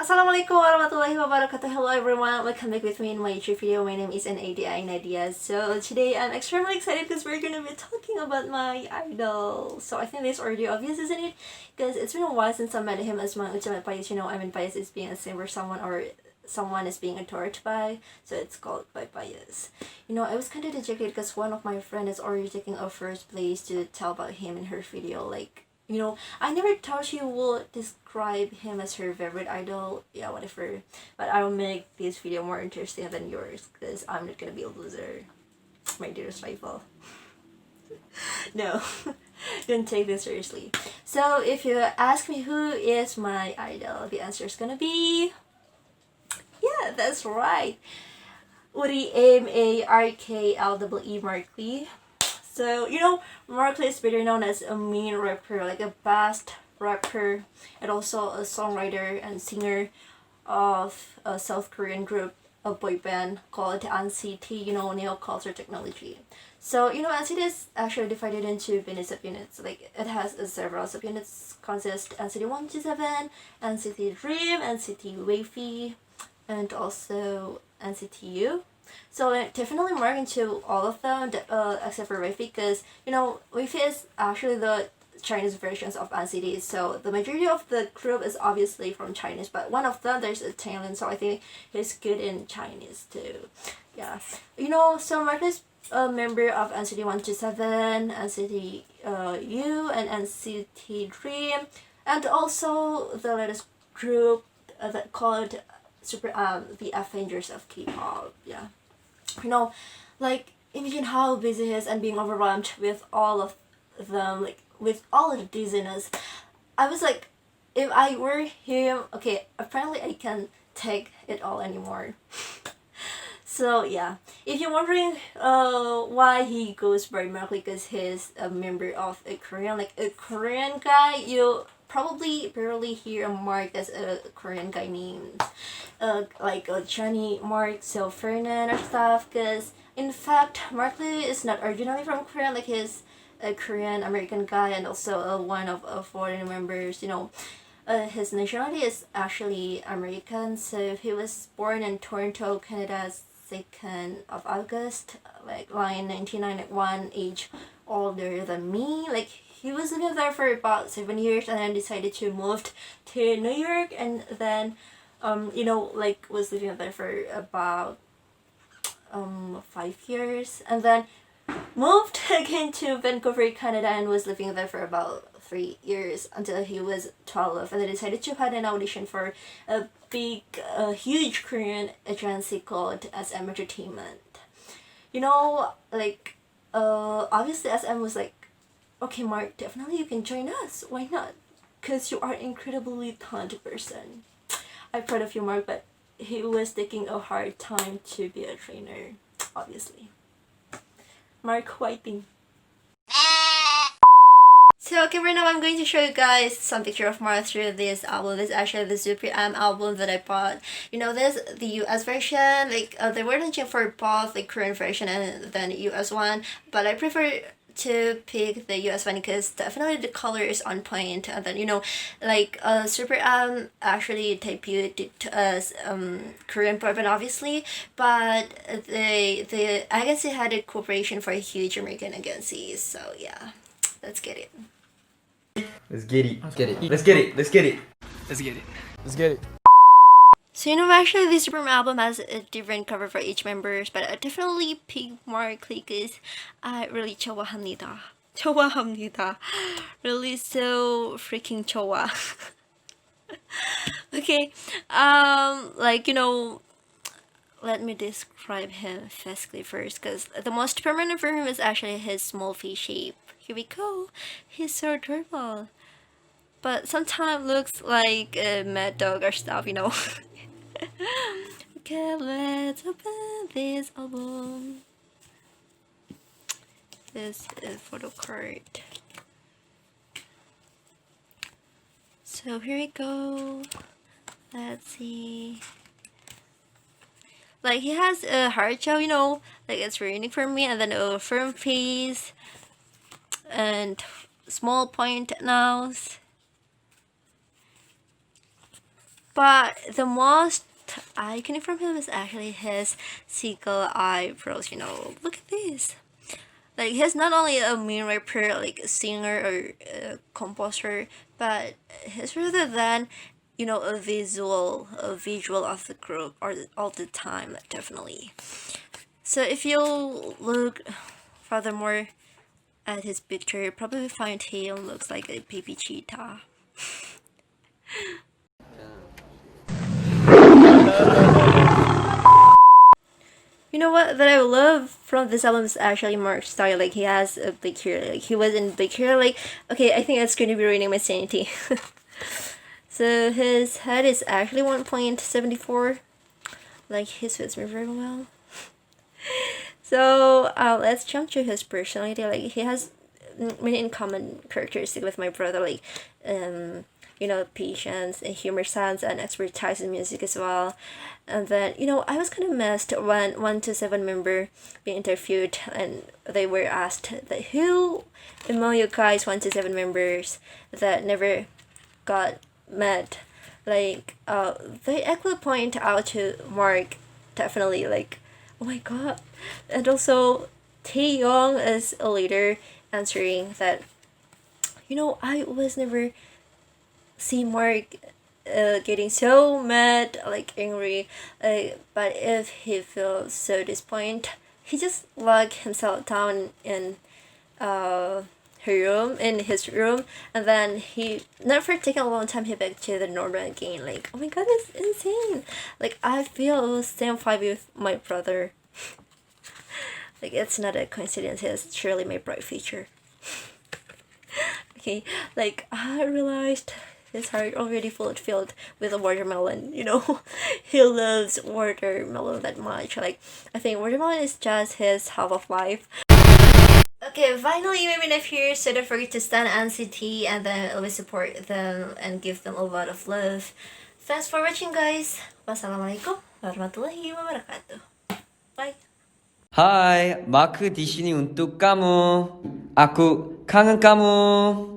Assalamualaikum warahmatullahi wabarakatuh. Hello everyone, welcome back with me in my YouTube video. My name is Nadia. So today I'm extremely excited because we're gonna be talking about my idol. So I think this is already obvious, isn't it? Because it's been a while since I met him as my ultimate bias. You know, I mean bias is being a singer someone or someone is being adored by, so it's called by bias. You know, I was kind of dejected because one of my friends is already taking a first place to tell about him in her video. Like, you know, I never thought she would describe him as her favorite idol. Yeah, whatever. But I'll make this video more interesting than yours because I'm not gonna be a loser. My dearest rival. No, don't take this seriously. So if you ask me who is my idol, the answer is gonna be... yeah, that's right. Uri Markley Markley. So, you know, Markley is better known as a mean rapper, like a fast rapper, and also a songwriter and singer of a South Korean group, a boy band called NCT, you know, Neo Culture Technology. So, you know, NCT is actually divided into many subunits. Like, it has several subunits, consist NCT 127, NCT Dream, NCT Wavy, and also NCTU. So definitely more into all of them, except for Wavy, because, you know, Wavy is actually the Chinese versions of NCT, so the majority of the group is obviously from Chinese, but one of them there's a Italian, so I think he's good in Chinese too. Yeah, you know, so Mark is a member of NCT 127, NCT U, and NCT Dream, and also the latest group that called the Avengers of K-pop. Yeah, you know, like, imagine how busy he is and being overwhelmed with all of them, like with all of the dizziness. I was like, if I were him, okay, apparently I can't take it all anymore. So yeah, if you're wondering why he goes by Markley, because he's a member of a Korean, like a Korean guy, you probably barely hear a Mark as a Korean guy named like Johnny Mark, so Fernan or stuff, because in fact Markley is not originally from Korea, like he's a Korean American guy and also one of foreign members, you know. His nationality is actually American, so he was born in Toronto, Canada, 2nd of August, like line 1991, age older than me. Like, he was living there for about 7 years and then decided to move to New York, and then you know, like, was living there for about 5 years, and then moved again to Vancouver, Canada, and was living there for about 3 years until he was 12, and then decided to had an audition for a big, huge Korean agency called SM Entertainment. You know, like, obviously SM was like, okay, Mark, definitely you can join us. Why not? Because you are an incredibly talented person. I'm proud of you, Mark, but he was taking a hard time to be a trainer, obviously. Mark Whiting. So okay, right now I'm going to show you guys some picture of Mark through this album. This is actually the Super album that I bought. You know, this the US version, like they were launching for both the Korean version and then US one, but I prefer to pick the US one because definitely the color is on point, and then, you know, like Super actually debuted as Korean boy band obviously, but the agency had a cooperation for a huge American agencies. So yeah, let's get it. Let's get it. Let's get it. Let's get it. Let's get it. Let's get it. Let's get it. So, you know, actually this Supreme album has a different cover for each members, but I definitely pick Markley because I really 좋아합니다. 좋아합니다. Really so freaking 좋아. Okay, like, you know, let me describe him physically first, because the most permanent for him is actually his small face shape. Here we go. He's so adorable, but sometimes looks like a mad dog or stuff, you know. Okay, let's open this album. This is photo card. So here we go. Let's see. Like, he has a hard shell, you know, like it's very unique for me, and then a firm face and small point nose. But the most iconic from him is actually his seagull eyebrows. You know, look at this. Like he's not only a main rapper, like a singer or a composer, but he's rather than a visual of the group or all the time, definitely. So if you look furthermore at his picture, you probably find him looks like a baby cheetah. You know what that I love from this album is actually Mark's style. Like he has a big hair. Like he was in big hair. Like okay, I think that's going to be ruining my sanity. So his head is actually 1.74. Like he fits me very well. So let's jump to his personality. Like he has many in common characteristics with my brother. Like patience and humor sense and expertise in music as well. And then I was kind of messed when 127 member being interviewed and they were asked that who among you guys 127 members that never got met. Like they actually point out to Mark, definitely, like oh my god. And also Taeyong as a leader answering that I was never see Mark getting so mad, like angry, but if he feels so disappointed, he just lock himself down in his room, and then he never taking a long time he back to the normal again. Like oh my god, it's insane. Like I feel same vibe with my brother. Like it's not a coincidence, it's surely my bright future. Okay, like I realized his heart already filled with a watermelon. He loves watermelon that much. Like I think watermelon is just his half of life. Okay, finally you made me enough here, so don't forget to stand NCT and then always support them and give them a lot of love. Thanks for watching, guys. Wassalamualaikum warahmatullahi wabarakatuh. Bye. Hai, maku di sini untuk kamu. Aku kangen kamu.